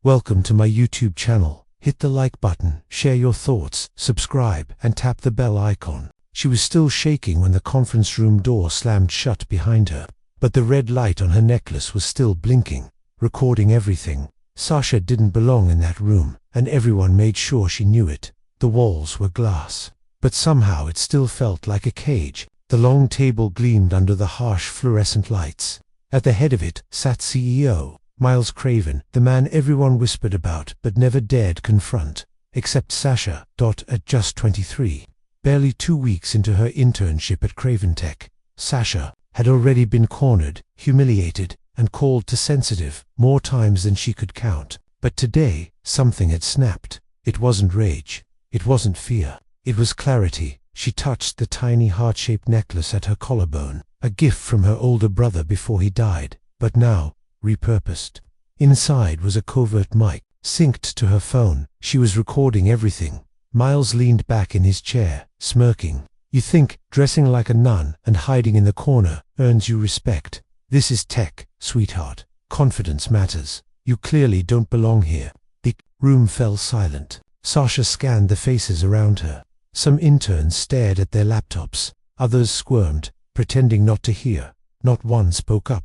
Welcome to my YouTube channel. Hit the like button, share your thoughts, subscribe, and tap the bell icon. She was still shaking when the conference room door slammed shut behind her, but the red light on her necklace was still blinking, recording everything. Sasha didn't belong in that room, and everyone made sure she knew it. The walls were glass, but somehow it still felt like a cage. The long table gleamed under the harsh fluorescent lights. At the head of it sat CEO Miles Craven, the man everyone whispered about but never dared confront, except Sasha. At just 23, barely 2 weeks into her internship at Craven Tech, Sasha had already been cornered, humiliated, and called to sensitive more times than she could count. But today, something had snapped. It wasn't rage. It wasn't fear. It was clarity. She touched the tiny heart-shaped necklace at her collarbone, a gift from her older brother before he died, but now repurposed. Inside was a covert mic, synced to her phone. She was recording everything. Miles leaned back in his chair, smirking. "You think dressing like a nun and hiding in the corner earns you respect? This is tech, sweetheart. Confidence matters. You clearly don't belong here." The room fell silent. Sasha scanned the faces around her. Some interns stared at their laptops. Others squirmed, pretending not to hear. Not one spoke up.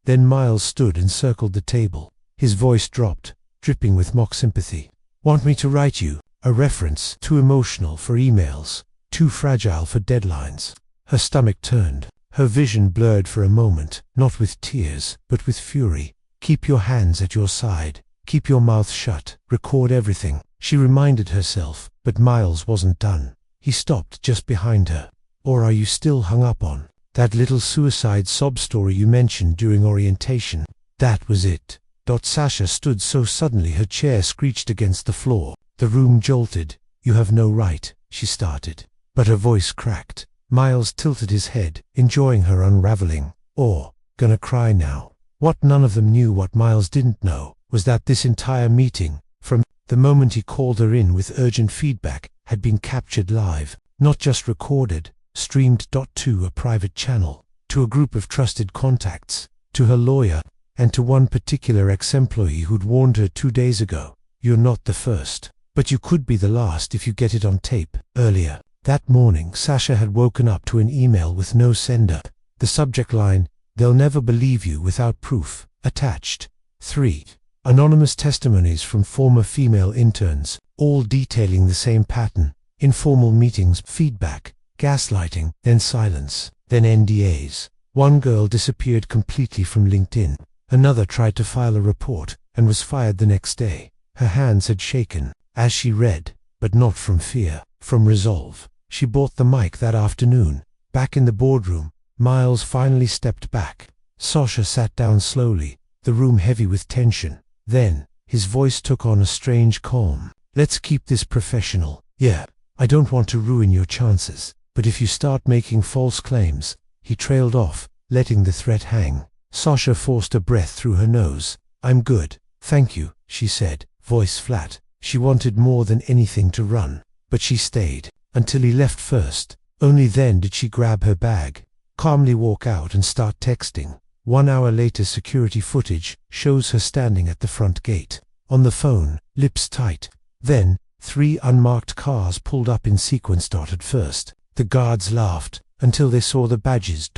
Then Miles stood and circled the table. His voice dropped, dripping with mock sympathy. "Want me to write you a reference? Too emotional for emails, too fragile for deadlines." Her stomach turned. Her vision blurred for a moment, not with tears, but with fury. "Keep your hands at your side. Keep your mouth shut. Record everything," she reminded herself, but Miles wasn't done. He stopped just behind her. "Or are you still hung up on that little suicide sob story you mentioned during orientation?" That was it. Sasha stood so suddenly her chair screeched against the floor. The room jolted. "You have no right," she started, but her voice cracked. Miles tilted his head, enjoying her unraveling. "Or, gonna cry now?" What none of them knew, what Miles didn't know, was that this entire meeting, from the moment he called her in with urgent feedback, had been captured live, not just recorded, streamed to a private channel, to a group of trusted contacts, to her lawyer, and to one particular ex-employee who'd warned her 2 days ago. "You're not the first, but you could be the last if you get it on tape." Earlier that morning, Sasha had woken up to an email with no sender. The subject line, "They'll never believe you without proof." Attached 3 anonymous testimonies from former female interns, all detailing the same pattern: informal meetings, feedback, gaslighting, then silence, then NDAs. One girl disappeared completely from LinkedIn. Another tried to file a report and was fired the next day. Her hands had shaken as she read, but not from fear, from resolve. She bought the mic that afternoon. Back in the boardroom, Miles finally stepped back. Sasha sat down slowly, the room heavy with tension. Then, his voice took on a strange calm. "Let's keep this professional. Yeah, I don't want to ruin your chances, but if you start making false claims..." He trailed off, letting the threat hang. Sasha forced a breath through her nose. "I'm good, thank you," she said, voice flat. She wanted more than anything to run, but she stayed until he left first. Only then did she grab her bag, calmly walk out and start texting. 1 hour later, security footage shows her standing at the front gate, on the phone, lips tight. Then 3 unmarked cars pulled up in sequence. At first, the guards laughed until they saw the badges.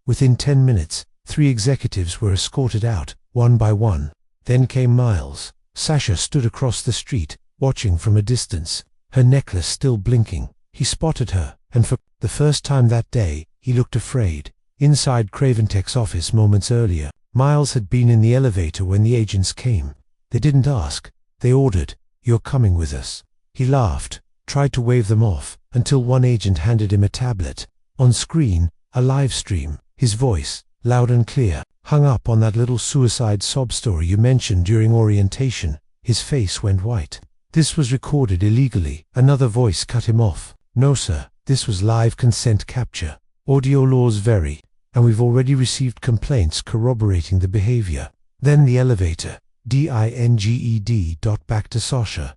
Within 10 minutes, 3 executives were escorted out, one by one. Then came Miles. Sasha stood across the street, watching from a distance, her necklace still blinking. He spotted her, and for the first time that day, he looked afraid. Inside Craven Tech's office moments earlier, Miles had been in the elevator when the agents came. They didn't ask, they ordered, "You're coming with us." He laughed, tried to wave them off, until one agent handed him a tablet. On screen, a live stream, his voice, loud and clear. "Hung up on that little suicide sob story you mentioned during orientation." His face went white. "This was recorded illegally." Another voice cut him off. "No sir, this was live consent capture. Audio laws vary, and we've already received complaints corroborating the behavior." Then the elevator, DINGED. Back to Sasha.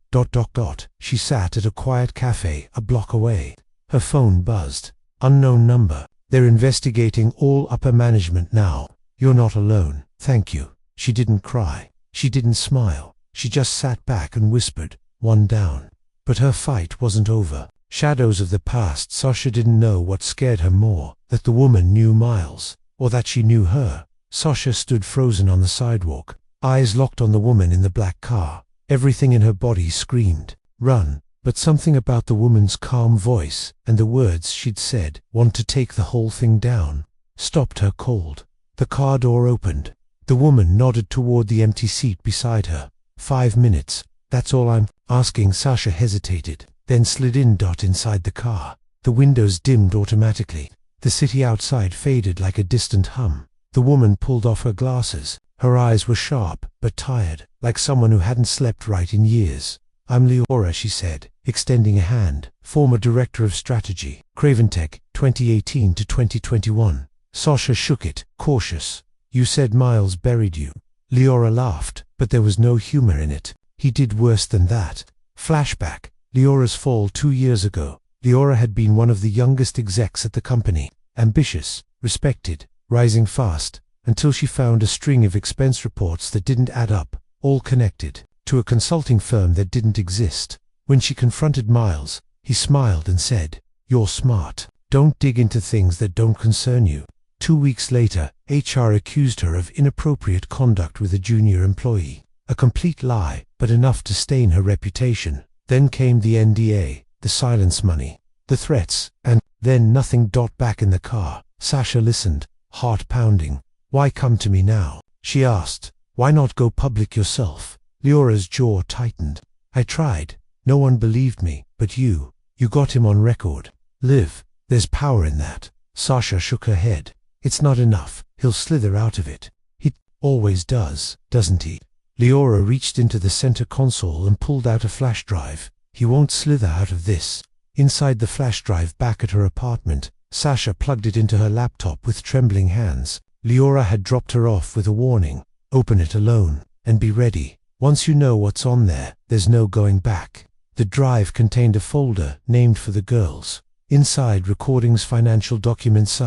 She sat at a quiet cafe a block away. Her phone buzzed. Unknown number. "They're investigating all upper management now. You're not alone. Thank you." She didn't cry. She didn't smile. She just sat back and whispered, "One down." But her fight wasn't over. Shadows of the past. Sasha didn't know what scared her more, that the woman knew Miles, or that she knew her. Sasha stood frozen on the sidewalk, eyes locked on the woman in the black car. Everything in her body screamed, "Run!" But something about the woman's calm voice and the words she'd said, "Want to take the whole thing down," stopped her cold. The car door opened. The woman nodded toward the empty seat beside her. 5 minutes, that's all I'm asking." Sasha hesitated, then slid inside the car. The windows dimmed automatically. The city outside faded like a distant hum. The woman pulled off her glasses. Her eyes were sharp, but tired, like someone who hadn't slept right in years. "I'm Leora," she said, extending a hand. "Former Director of Strategy, Craventech, 2018 to 2021. Sasha shook it, cautious. "You said Miles buried you." Leora laughed, but there was no humor in it. "He did worse than that." Flashback. Leora's fall 2 years ago. Leora had been one of the youngest execs at the company, ambitious, respected, rising fast, until she found a string of expense reports that didn't add up, all connected to a consulting firm that didn't exist. When she confronted Miles, he smiled and said, "You're smart. Don't dig into things that don't concern you." 2 weeks later, HR accused her of inappropriate conduct with a junior employee. A complete lie, but enough to stain her reputation. Then came the NDA, the silence money, the threats, and then nothing. Back in the car, Sasha listened, heart pounding. "Why come to me now?" she asked. "Why not go public yourself?" Leora's jaw tightened. "I tried. No one believed me, but you got him on record. Liv, there's power in that." Sasha shook her head. "It's not enough. He'll slither out of it. He always does, doesn't he?" Leora reached into the center console and pulled out a flash drive. "He won't slither out of this." Inside the flash drive back at her apartment, Sasha plugged it into her laptop with trembling hands. Leora had dropped her off with a warning. "Open it alone, and be ready. Once you know what's on there, there's no going back." The drive contained a folder named for the girls. Inside, recordings, financial documents,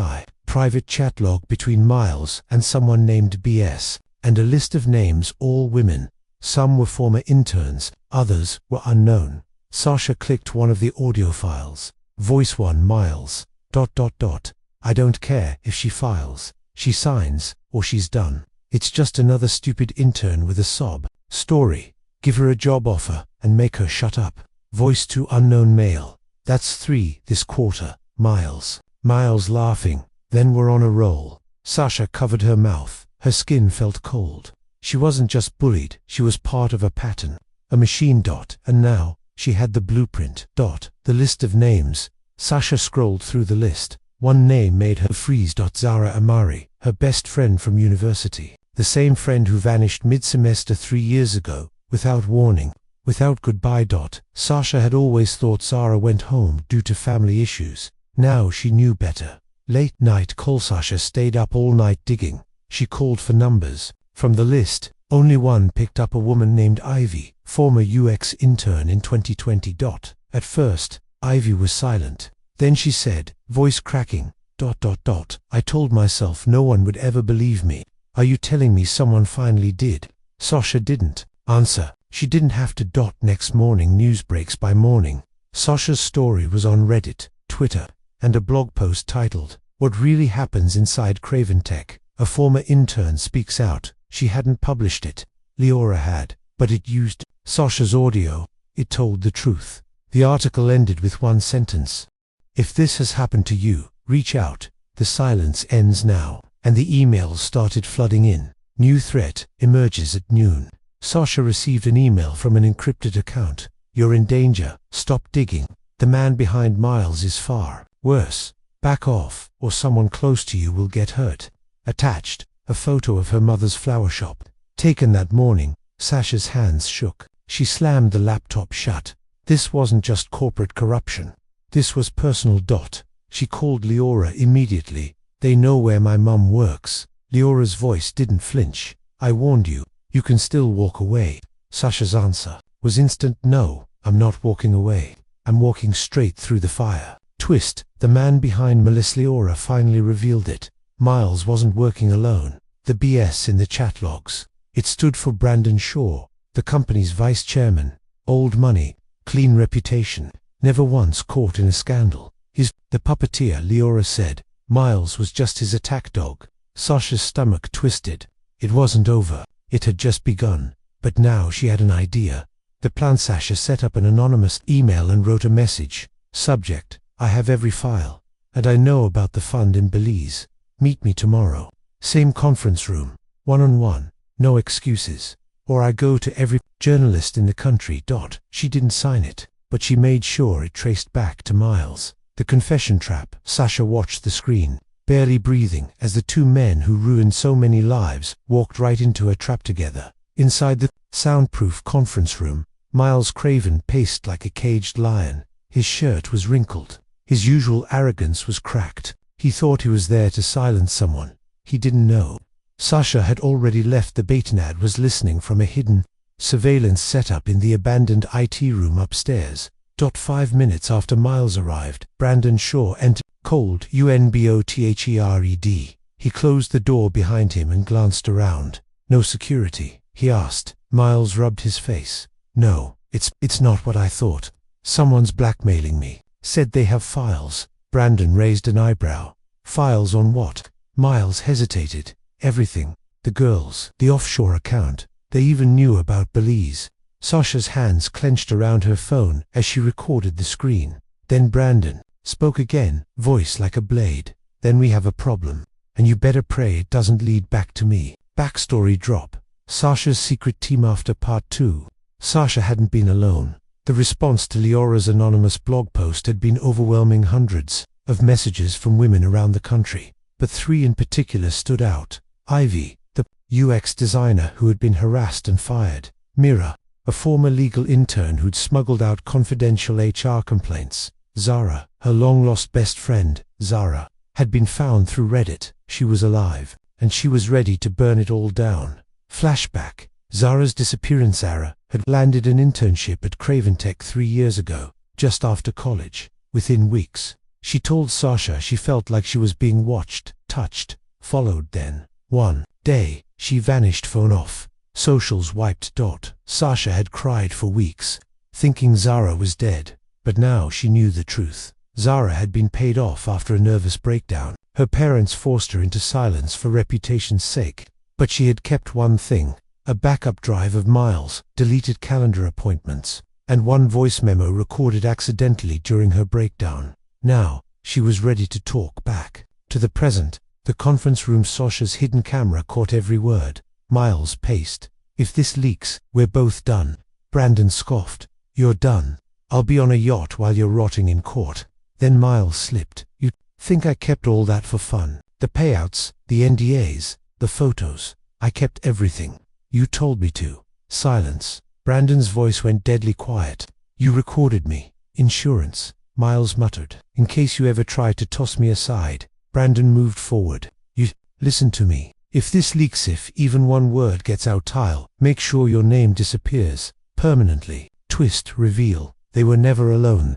private chat log between Miles and someone named BS, and a list of names, all women. Some were former interns, others were unknown. Sasha clicked one of the audio files. Voice 1, Miles, ... "I don't care if she files. She signs, or she's done. It's just another stupid intern with a sob story. Give her a job offer and make her shut up." Voice 2, unknown male. "That's 3 this quarter, Miles." Miles laughing. "Then we're on a roll." Sasha covered her mouth. Her skin felt cold. She wasn't just bullied, she was part of a pattern. A machine. And now, she had the blueprint. The list of names. Sasha scrolled through the list. One name made her freeze. Zara Amari, her best friend from university. The same friend who vanished mid-semester 3 years ago, without warning, without goodbye. Sasha had always thought Zara went home due to family issues. Now she knew better. Late night call. Sasha stayed up all night digging. She called for numbers. From the list, only one picked up: a woman named Ivy, former UX intern in 2020. At first, Ivy was silent. Then she said, voice cracking, ... "I told myself no one would ever believe me. Are you telling me someone finally did?" Sasha didn't answer. She didn't have to. Next morning, news breaks by morning. Sasha's story was on Reddit, Twitter, and a blog post titled, "What Really Happens Inside Craventech. A Former Intern Speaks Out." She hadn't published it. Leora had, but it used Sasha's audio. It told the truth. The article ended with one sentence: "If this has happened to you, reach out. The silence ends now." And the emails started flooding in. "New threat emerges at noon." Sasha received an email from an encrypted account. "You're in danger. Stop digging. The man behind Miles is far worse. Back off, or someone close to you will get hurt." Attached, a photo of her mother's flower shop. Taken that morning. Sasha's hands shook. She slammed the laptop shut. This wasn't just corporate corruption. This was personal. She called Leora immediately. "They know where my mum works." Leora's voice didn't flinch. "I warned you. You can still walk away." Sasha's answer was instant. "No, I'm not walking away. I'm walking straight through the fire." Twist, the man behind Melissa. Leora finally revealed it. Miles wasn't working alone. The BS in the chat logs. It stood for Brandon Shaw, the company's vice chairman, old money, clean reputation, never once caught in a scandal. The puppeteer, Leora said. Miles was just his attack dog. Sasha's stomach twisted. It wasn't over. It had just begun. But now she had an idea. The plan. Sasha set up an anonymous email and wrote a message. Subject: I have every file. And I know about the fund in Belize. Meet me tomorrow. Same conference room. One-on-one. No excuses. Or I go to every journalist in the country. She didn't sign it, but she made sure it traced back to Miles. The confession trap. Sasha watched the screen, barely breathing, as the two men who ruined so many lives walked right into a trap together. Inside the soundproof conference room, Miles Craven paced like a caged lion. His shirt was wrinkled. His usual arrogance was cracked. He thought he was there to silence someone. He didn't know. Sasha had already left. The Batenad was listening from a hidden surveillance setup in the abandoned IT room upstairs. 5 minutes after Miles arrived, Brandon Shaw entered, cold, unbothed. He closed the door behind him and glanced around. No security, he asked. Miles rubbed his face. No, it's not what I thought. Someone's blackmailing me. Said they have files. Brandon raised an eyebrow. Files on what? Miles hesitated. Everything. The girls, the offshore account. They even knew about Belize. Sasha's hands clenched around her phone as she recorded the screen. Then Brandon spoke again, voice like a blade. Then we have a problem. And you better pray it doesn't lead back to me. Backstory drop. Sasha's secret team after part 2. Sasha hadn't been alone. The response to Leora's anonymous blog post had been overwhelming. Hundreds of messages from women around the country. But 3 in particular stood out. Ivy, the UX designer who had been harassed and fired. Mira, a former legal intern who'd smuggled out confidential HR complaints. Zara, her long-lost best friend, Zara, had been found through Reddit. She was alive, and she was ready to burn it all down. Flashback. Zara's disappearance. Zara had landed an internship at Craventech 3 years ago, just after college. Within weeks, she told Sasha she felt like she was being watched, touched, followed. Then, one day, she vanished, phone off. Socials wiped. Sasha had cried for weeks, thinking Zara was dead. But now she knew the truth. Zara had been paid off after a nervous breakdown. Her parents forced her into silence for reputation's sake. But she had kept one thing: a backup drive of Miles' deleted calendar appointments, and one voice memo recorded accidentally during her breakdown. Now, she was ready to talk back. To the present, the conference room. Sasha's hidden camera caught every word. Miles paced. If this leaks, we're both done. Brandon scoffed. You're done. I'll be on a yacht while you're rotting in court. Then Miles slipped. You think I kept all that for fun? The payouts, the NDAs, the photos. I kept everything. You told me to. Silence. Brandon's voice went deadly quiet. You recorded me. Insurance. Miles muttered. In case you ever tried to toss me aside. Brandon moved forward. You listen to me. If this leaks, if even one word gets out, I'll make sure your name disappears permanently. Twist, reveal. They were never alone.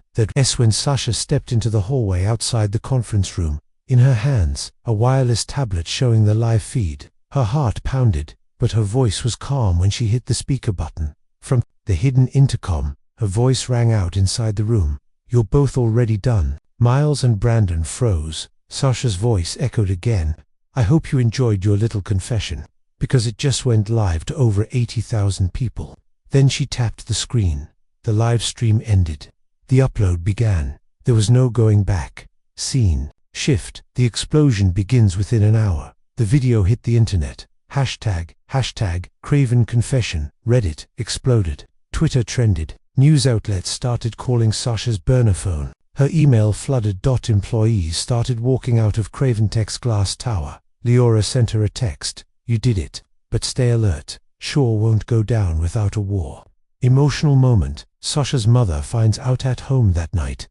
When Sasha stepped into the hallway outside the conference room, in her hands, a wireless tablet showing the live feed. Her heart pounded, but her voice was calm when she hit the speaker button. From the hidden intercom, her voice rang out inside the room. You're both already done. Miles and Brandon froze. Sasha's voice echoed again. I hope you enjoyed your little confession, because it just went live to over 80,000 people. Then she tapped the screen. The live stream ended. The upload began. There was no going back. Scene. Shift. The explosion begins within an hour. The video hit the internet. Hashtag Craven Confession. Reddit exploded. Twitter trended. News outlets started calling Sasha's burner phone. Her email flooded. Employees started walking out of Craventech's glass tower. Leora sent her a text. You did it. But stay alert. Shaw won't go down without a war. Emotional moment. Sasha's mother finds out at home that night.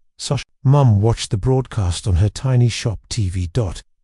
Mum watched the broadcast on her tiny shop TV.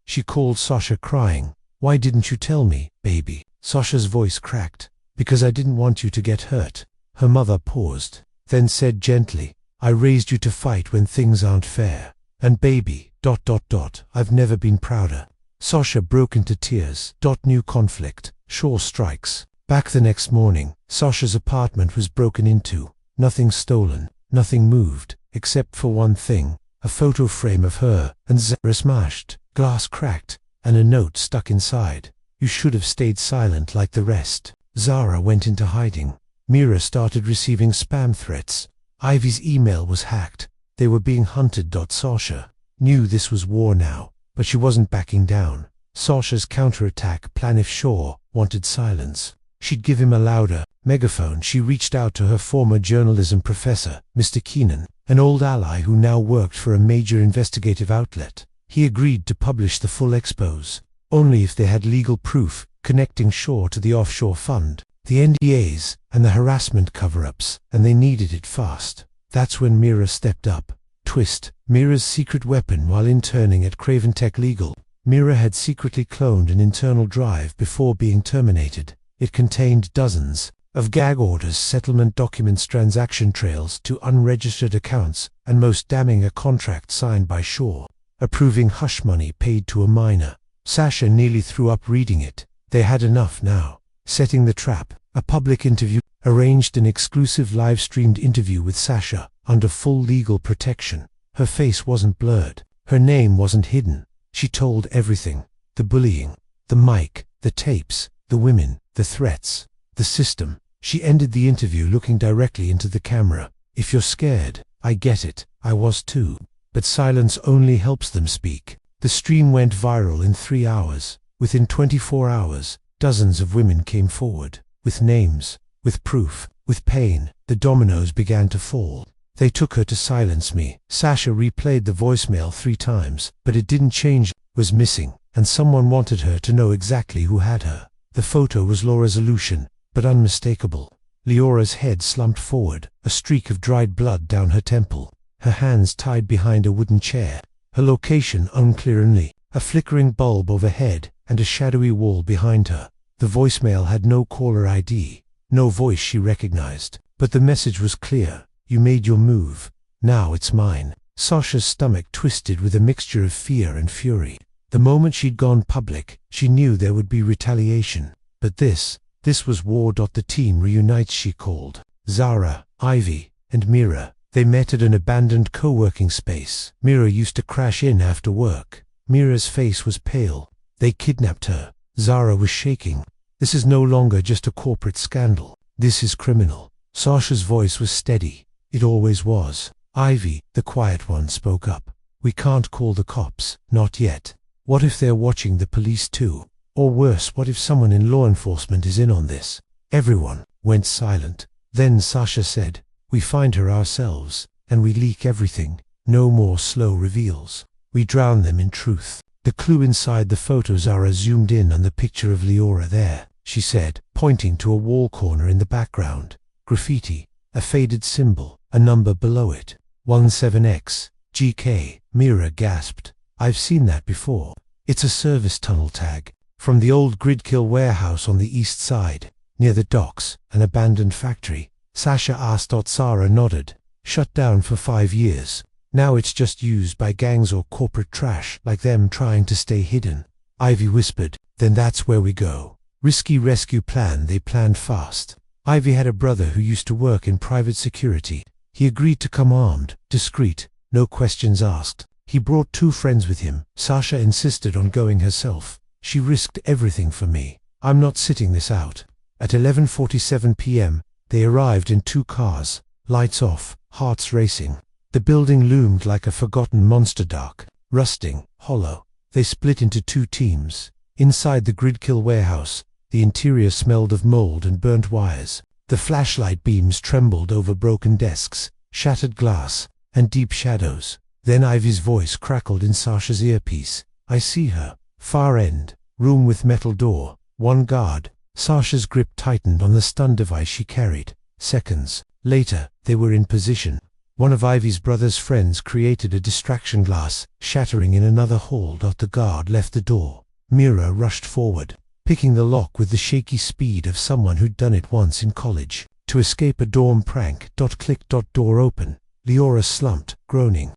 She called Sasha crying. Why didn't you tell me, baby? Sasha's voice cracked. Because I didn't want you to get hurt. Her mother paused, then said gently, I raised you to fight when things aren't fair. And baby, I've never been prouder. Sasha broke into tears. New conflict. Shaw strikes. Back the next morning, Sasha's apartment was broken into. Nothing stolen, nothing moved, except for one thing, a photo frame of her and Zara smashed, glass cracked, and a note stuck inside. You should have stayed silent like the rest. Zara went into hiding. Mira started receiving spam threats. Ivy's email was hacked. They were being hunted. Sasha knew this was war now, but she wasn't backing down. Sasha's counterattack plan if Shaw wanted silence, she'd give him a louder megaphone. She reached out to her former journalism professor, Mr. Keenan, an old ally who now worked for a major investigative outlet. He agreed to publish the full expose, only if they had legal proof connecting Shaw to the offshore fund, the NDAs, and the harassment cover-ups, and they needed it fast. That's when Mira stepped up. Twist, Mira's secret weapon while interning at Craven Tech Legal. Mira had secretly cloned an internal drive before being terminated. It contained dozens of gag orders, settlement documents, transaction trails to unregistered accounts, and most damning, a contract signed by Shaw, approving hush money paid to a minor. Sasha nearly threw up reading it. They had enough now. Setting the trap, a public interview, arranged an exclusive live-streamed interview with Sasha, under full legal protection. Her face wasn't blurred. Her name wasn't hidden. She told everything. The bullying, the mic, the tapes, the women, the threats, the system. She ended the interview looking directly into the camera. If you're scared, I get it. I was too. But silence only helps them speak. The stream went viral in 3 hours. Within 24 hours, dozens of women came forward, with names, with proof, with pain. The dominoes began to fall. They took her to silence me. Sasha replayed the voicemail 3 times, but it didn't change. Was missing, and someone wanted her to know exactly who had her. The photo was low resolution, but unmistakable. Leora's head slumped forward, a streak of dried blood down her temple, her hands tied behind a wooden chair. Her location unclear only, a flickering bulb overhead, and a shadowy wall behind her. The voicemail had no caller ID, no voice she recognized, but the message was clear. You made your move. Now it's mine. Sasha's stomach twisted with a mixture of fear and fury. The moment she'd gone public, she knew there would be retaliation. But this was war. The team reunites, she called. Zara, Ivy, and Mira. They met at an abandoned co-working space. Mira used to crash in after work. Mira's face was pale. They kidnapped her. Zara was shaking. This is no longer just a corporate scandal. This is criminal. Sasha's voice was steady. It always was. Ivy, the quiet one, spoke up. We can't call the cops. Not yet. What if they're watching the police too? Or worse, what if someone in law enforcement is in on this? Everyone went silent. Then Sasha said, we find her ourselves, and we leak everything. No more slow reveals. We drown them in truth. The clue inside the photo. Zara zoomed in on the picture of Leora there, she said, pointing to a wall corner in the background. Graffiti, a faded symbol, a number below it. 17X, GK. Mira gasped. I've seen that before. It's a service tunnel tag. From the old Gridkill warehouse on the east side, near the docks, an abandoned factory. Sasha asked. Zara nodded. Shut down for 5 years. Now it's just used by gangs or corporate trash like them trying to stay hidden. Ivy whispered. Then that's where we go. Risky rescue plan. They planned fast. Ivy had a brother who used to work in private security. He agreed to come armed, discreet, no questions asked. He brought 2 friends with him. Sasha insisted on going herself. She risked everything for me. I'm not sitting this out. At 11:47 p.m., they arrived in 2 cars, lights off, hearts racing. The building loomed like a forgotten monster, dark, rusting, hollow. They split into 2 teams. Inside the Gridkill warehouse, the interior smelled of mold and burnt wires. The flashlight beams trembled over broken desks, shattered glass, and deep shadows. Then Ivy's voice crackled in Sasha's earpiece. I see her. Far end, room with metal door, 1 guard. Sasha's grip tightened on the stun device she carried. Seconds later, they were in position. One of Ivy's brother's friends created a distraction glass, shattering in another hall. The guard left the door. Mira rushed forward, picking the lock with the shaky speed of someone who'd done it once in college. To escape a dorm prank. Click. Door open. Leora slumped, groaning.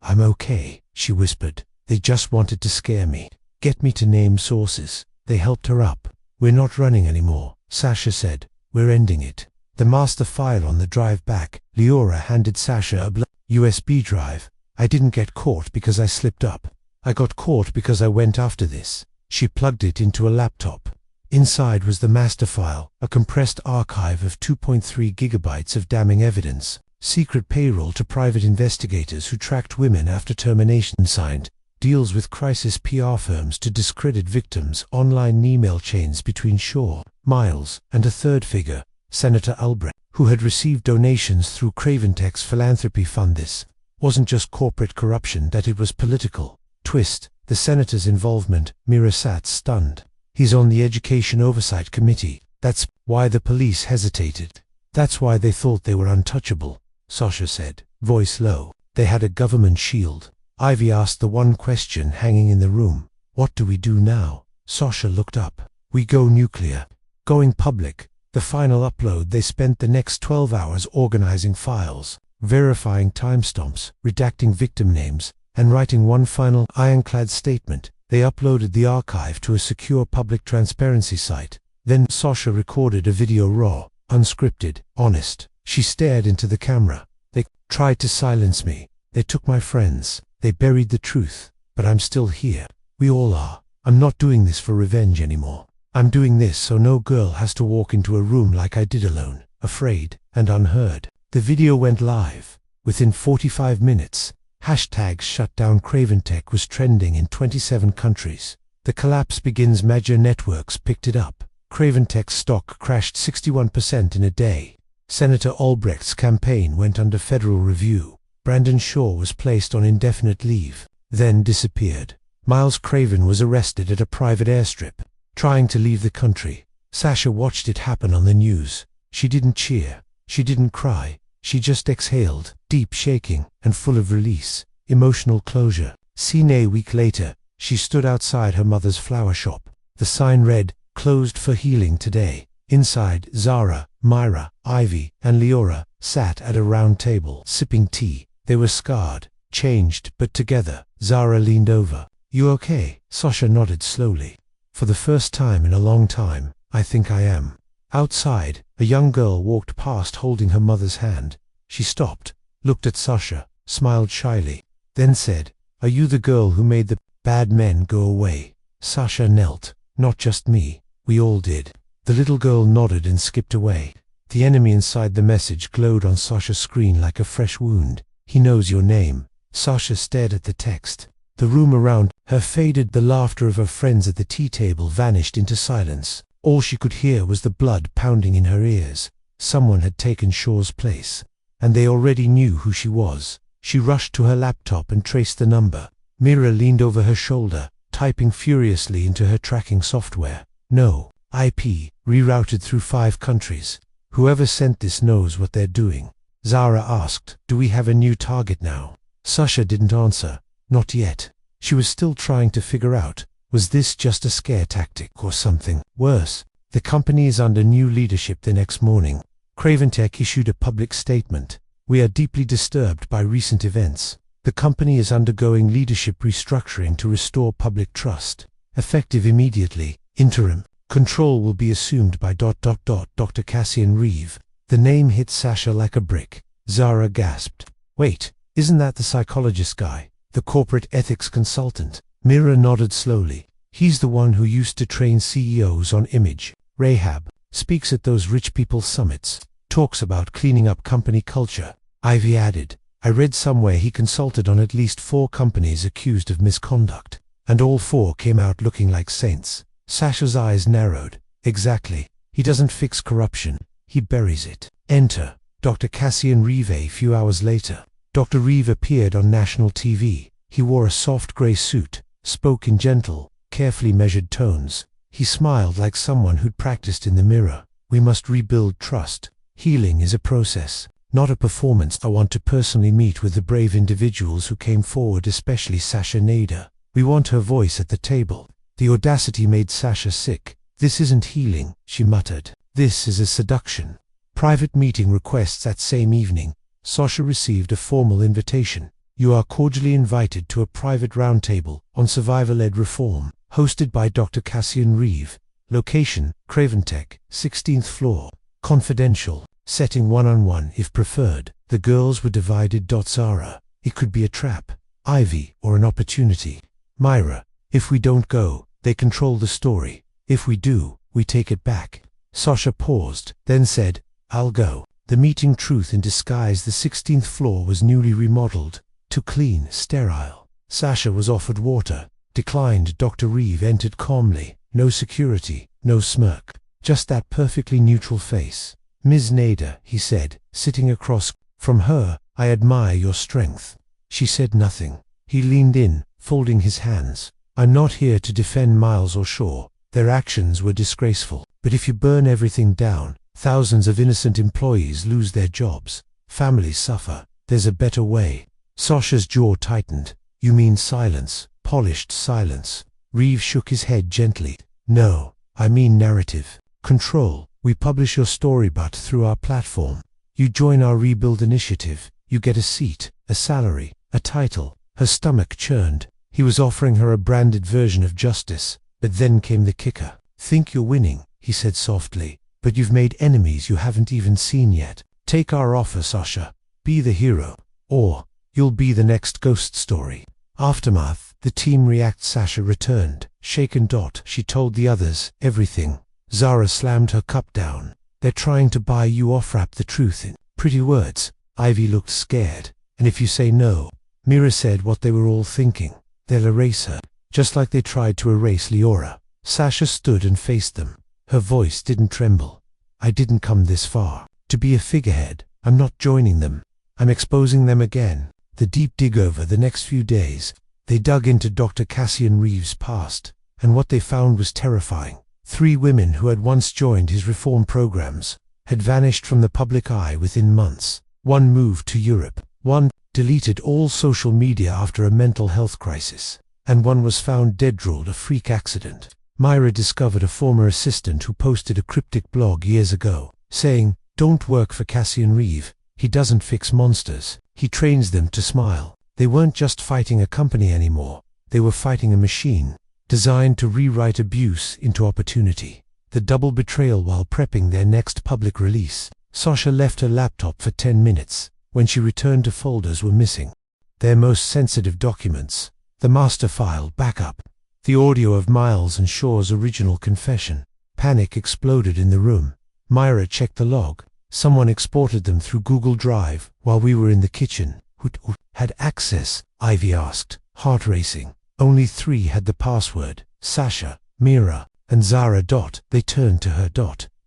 I'm okay, she whispered. They just wanted to scare me. Get me to name sources. They helped her up. We're not running anymore. Sasha said. We're ending it. The master file on the drive back. Leora handed Sasha a USB drive. I didn't get caught because I slipped up. I got caught because I went after this. She plugged it into a laptop. Inside was the master file, a compressed archive of 2.3 gigabytes of damning evidence. Secret payroll to private investigators who tracked women after termination. Signed. Deals with crisis PR firms to discredit victims. Online email chains between Shaw, Miles, and a third figure, Senator Albrecht, who had received donations through Craventech's philanthropy fund. This wasn't just corporate corruption, that it was political. Twist. The senator's involvement. Mira sat stunned. He's on the Education Oversight Committee. That's why the police hesitated. That's why they thought they were untouchable, Sasha said, voice low. They had a government shield. Ivy asked the one question hanging in the room. What do we do now? Sasha looked up. We go nuclear. Going public. The final upload. They spent the next 12 hours organizing files, verifying timestamps, redacting victim names, and writing one final ironclad statement. They uploaded the archive to a secure public transparency site. Then Sasha recorded a video, raw, unscripted, honest. She stared into the camera. They tried to silence me. They took my friends. They buried the truth. But I'm still here. We all are. I'm not doing this for revenge anymore. I'm doing this so no girl has to walk into a room like I did, alone, afraid, and unheard. The video went live. Within 45 minutes, hashtag shutdown Craventech was trending in 27 countries. The collapse begins. Major networks picked it up. Craventech's stock crashed 61% in a day. Senator Albrecht's campaign went under federal review. Brandon Shaw was placed on indefinite leave, then disappeared. Miles Craven was arrested at a private airstrip, trying to leave the country. Sasha watched it happen on the news. She didn't cheer. She didn't cry. She just exhaled, deep, shaking, and full of release, emotional closure. Seen a week later, she stood outside her mother's flower shop. The sign read, "Closed for healing today." Inside, Zara, Myra, Ivy, and Leora sat at a round table, sipping tea. They were scarred, changed, but together. Zara leaned over. "You okay?" Sasha nodded slowly. "For the first time in a long time, I think I am." Outside, a young girl walked past holding her mother's hand. She stopped, looked at Sasha, smiled shyly, then said, "Are you the girl who made the bad men go away?" Sasha knelt. "Not just me, we all did." The little girl nodded and skipped away. The enemy inside the message glowed on Sasha's screen like a fresh wound. "He knows your name." Sasha stared at the text. The room around her faded. The laughter of her friends at the tea table vanished into silence. All she could hear was the blood pounding in her ears. Someone had taken Shaw's place, and they already knew who she was. She rushed to her laptop and traced the number. Mira leaned over her shoulder, typing furiously into her tracking software. "No. IP, rerouted through 5 countries. Whoever sent this knows what they're doing." Zara asked, "Do we have a new target now?" Sasha didn't answer. Not yet. She was still trying to figure out, was this just a scare tactic or something worse? The company is under new leadership. The next morning, Craventech issued a public statement. "We are deeply disturbed by recent events. The company is undergoing leadership restructuring to restore public trust. Effective immediately. Interim control will be assumed by Dr. Cassian Reeve." The name hit Sasha like a brick. Zara gasped. "Wait, isn't that the psychologist guy? The corporate ethics consultant?" Mira nodded slowly. "He's the one who used to train CEOs on image. Rahab. Speaks at those rich people summits. Talks about cleaning up company culture." Ivy added, "I read somewhere he consulted on at least 4 companies accused of misconduct, and all 4 came out looking like saints." Sasha's eyes narrowed. "Exactly. He doesn't fix corruption. He buries it." Enter Dr. Cassian Reeve. A few hours later, Dr. Reeve appeared on national TV. He wore a soft grey suit, spoke in gentle, carefully measured tones. He smiled like someone who'd practiced in the mirror. "We must rebuild trust. Healing is a process, not a performance. I want to personally meet with the brave individuals who came forward, especially Sasha Nader. We want her voice at the table." The audacity made Sasha sick. "This isn't healing," she muttered. "This is a seduction." Private meeting requests. That same evening, Sasha received a formal invitation. "You are cordially invited to a private roundtable on survivor-led reform, hosted by Dr. Cassian Reeve, Location, Craventech, 16th floor. Confidential. Setting one-on-one if preferred. The girls were divided. Zara. It could be a trap. Ivy, or an opportunity. Myra. If we don't go, they control the story. If we do, we take it back. Sasha paused, then said, I'll go. The meeting. Truth in disguise. The 16th floor was newly remodeled. Too clean, sterile. Sasha was offered water. Declined. Dr. Reeve entered calmly. No security, no smirk. Just that perfectly neutral face. Ms. Nader, he said, sitting across from her. I admire your strength. She said nothing. He leaned in, folding his hands. I'm not here to defend Miles or Shaw. Their actions were disgraceful. But if you burn everything down, thousands of innocent employees lose their jobs. Families suffer. There's a better way. Sasha's jaw tightened. You mean silence, polished silence. Reeve shook his head gently. No, I mean narrative. Control. We publish your story but through our platform. You join our rebuild initiative. You get a seat, a salary, a title. Her stomach churned. He was offering her a branded version of justice. But then came the kicker. Think you're winning, he said softly. But you've made enemies you haven't even seen yet. Take our offer, Sasha. Be the hero. Or you'll be the next ghost story. Aftermath. The team react. Sasha returned. Shaken. She told the others everything. Zara slammed her cup down. They're trying to buy you off. Wrap the truth in pretty words. Ivy looked scared. And if you say no, Mira said what they were all thinking. They'll erase her, just like they tried to erase Leora. Sasha stood and faced them. Her voice didn't tremble. I didn't come this far to be a figurehead. I'm not joining them. I'm exposing them again. The deep dig. Over the next few days, they dug into Dr. Cassian Reeves' past, and what they found was terrifying. 3 women who had once joined his reform programs had vanished from the public eye within months. 1 moved to Europe. 1 deleted all social media after a mental health crisis. And 1 was found dead. Ruled a freak accident. Myra discovered a former assistant who posted a cryptic blog years ago, saying, Don't work for Cassian Reeve. He doesn't fix monsters. He trains them to smile. They weren't just fighting a company anymore. They were fighting a machine, designed to rewrite abuse into opportunity. The double betrayal while prepping their next public release. Sasha left her laptop for 10 minutes. When she returned, to folders were missing. Their most sensitive documents. The master file backup. The audio of Miles and Shaw's original confession. Panic exploded in the room. Myra checked the log. Someone exported them through Google Drive while we were in the kitchen. Who had access? Ivy asked, heart racing. Only 3 had the password. Sasha, Mira, and Zara. They turned to her.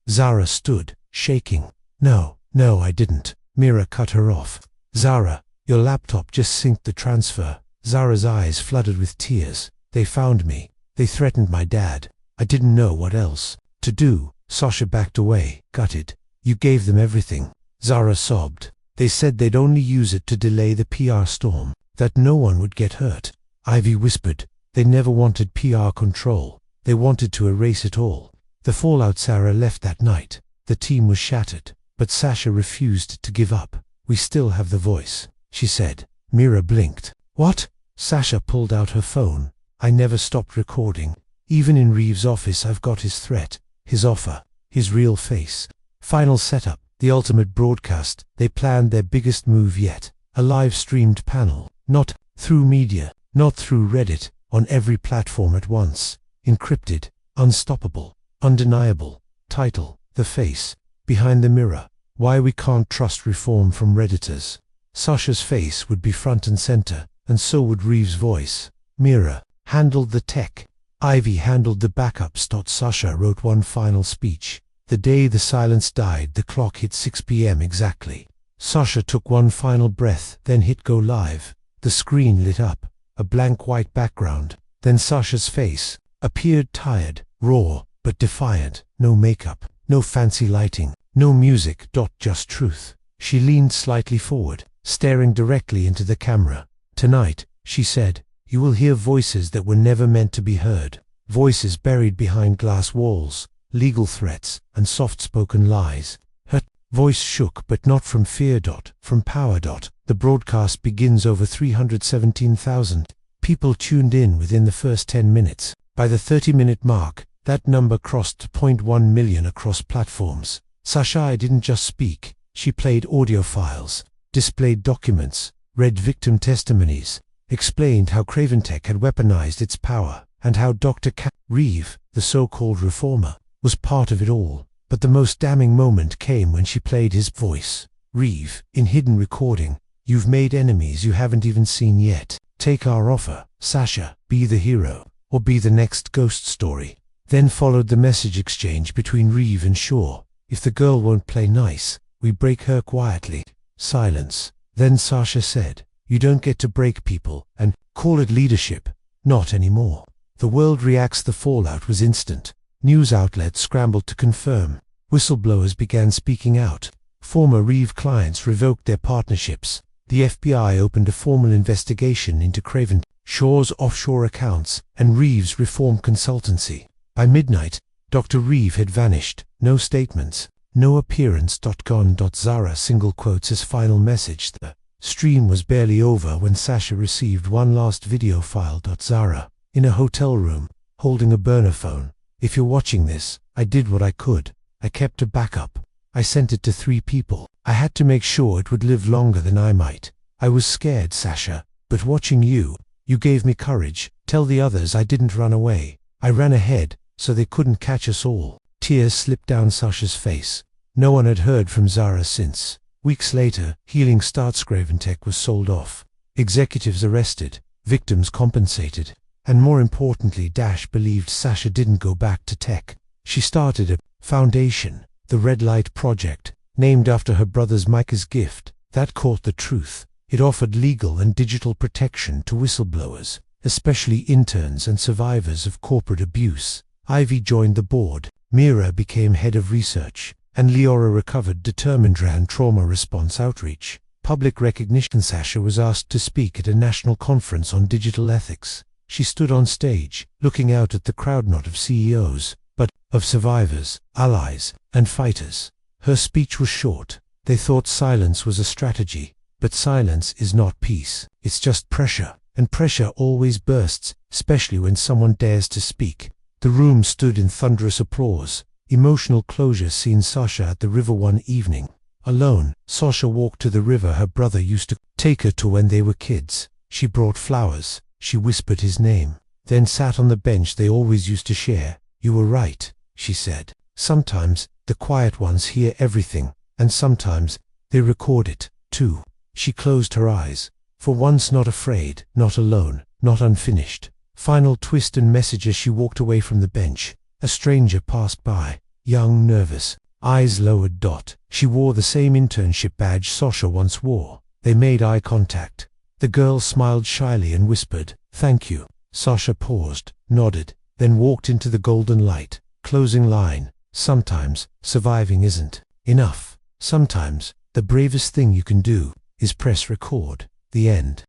Zara stood, shaking. No, I didn't. Mira cut her off. Zara, your laptop just synced the transfer. Zara's eyes flooded with tears. They found me. They threatened my dad. I didn't know what else to do. Sasha backed away, gutted. You gave them everything. Zara sobbed. They said they'd only use it to delay the PR storm, that no one would get hurt. Ivy whispered. They never wanted PR control. They wanted to erase it all. The fallout. Zara left that night. The team was shattered. But Sasha refused to give up. We still have the voice, she said. Mira blinked. What? Sasha pulled out her phone. I never stopped recording. Even in Reeves' office I've got his threat, his offer, his real face. Final setup, the ultimate broadcast. They planned their biggest move yet. A live-streamed panel. Not through media, not through Reddit, on every platform at once. Encrypted, unstoppable, undeniable. Title, The Face. Behind the Mirror. Why we can't trust reform from Redditors. Sasha's face would be front and center, and so would Reeves' voice. Mira handled the tech. Ivy handled the backups. Sasha wrote one final speech. The day the silence died, the clock hit 6 p.m. exactly. Sasha took one final breath, then hit go live. The screen lit up, a blank white background. Then Sasha's face appeared, tired, raw, but defiant. No makeup, no fancy lighting, no music. Just truth. She leaned slightly forward, staring directly into the camera. Tonight, she said, you will hear voices that were never meant to be heard. Voices buried behind glass walls, legal threats, and soft-spoken lies. Her voice shook, but not from fear. From power. The broadcast begins. Over 317,000 people tuned in within the first 10 minutes. By the 30-minute mark, That number crossed 0.1 million across platforms. Sasha didn't just speak, she played audio files, displayed documents, read victim testimonies, explained how Craventech had weaponized its power, and how Dr. Reeve, the so-called reformer, was part of it all. But the most damning moment came when she played his voice. Reeve, in hidden recording, "You've made enemies you haven't even seen yet. Take our offer, Sasha, be the hero, or be the next ghost story." Then followed the message exchange between Reeve and Shaw. "If the girl won't play nice, we break her quietly." Silence. Then Sasha said, "You don't get to break people and call it leadership. Not anymore." The world reacts. The fallout was instant. News outlets scrambled to confirm. Whistleblowers began speaking out. Former Reeve clients revoked their partnerships. The FBI opened a formal investigation into Craven, Shaw's offshore accounts, and Reeve's reform consultancy. By midnight, Dr. Reeve had vanished. No statements, no appearance. Gone. Zara single quotes his final message. The stream was barely over when Sasha received one last video file. Zara, in a hotel room, holding a burner phone. "If you're watching this, I did what I could. I kept a backup. I sent it to 3 people. I had to make sure it would live longer than I might. I was scared, Sasha, but watching you gave me courage. Tell the others I didn't run away. I ran ahead, so they couldn't catch us all." Tears slipped down Sasha's face. No one had heard from Zara since. Weeks later, Healing Starts. Craventech was sold off. Executives arrested, victims compensated, and more importantly, Dash believed Sasha didn't go back to tech. She started a foundation, the Red Light Project, named after her brother's Micah's gift, that caught the truth. It offered legal and digital protection to whistleblowers, especially interns and survivors of corporate abuse. Ivy joined the board, Mira became head of research, and Leora recovered determined ran trauma response outreach. Public recognition. Sasha was asked to speak at a national conference on digital ethics. She stood on stage, looking out at the crowd, not of CEOs, but of survivors, allies, and fighters. Her speech was short. They thought silence was a strategy, but silence is not peace. It's just pressure, and pressure always bursts, especially when someone dares to speak. The room stood in thunderous applause. Emotional closure. Seen Sasha at the river one evening. Alone, Sasha walked to the river her brother used to take her to when they were kids. She brought flowers. She whispered his name, then sat on the bench they always used to share. "You were right," she said. "Sometimes the quiet ones hear everything, and sometimes they record it, too." She closed her eyes. For once not afraid, not alone, not unfinished. Final twist and message. As she walked away from the bench, a stranger passed by, young, nervous, eyes lowered. She wore the same internship badge Sasha once wore. They made eye contact. The girl smiled shyly and whispered, "Thank you." Sasha paused, nodded, then walked into the golden light. Closing line. Sometimes surviving isn't enough. Sometimes the bravest thing you can do is press record. The end.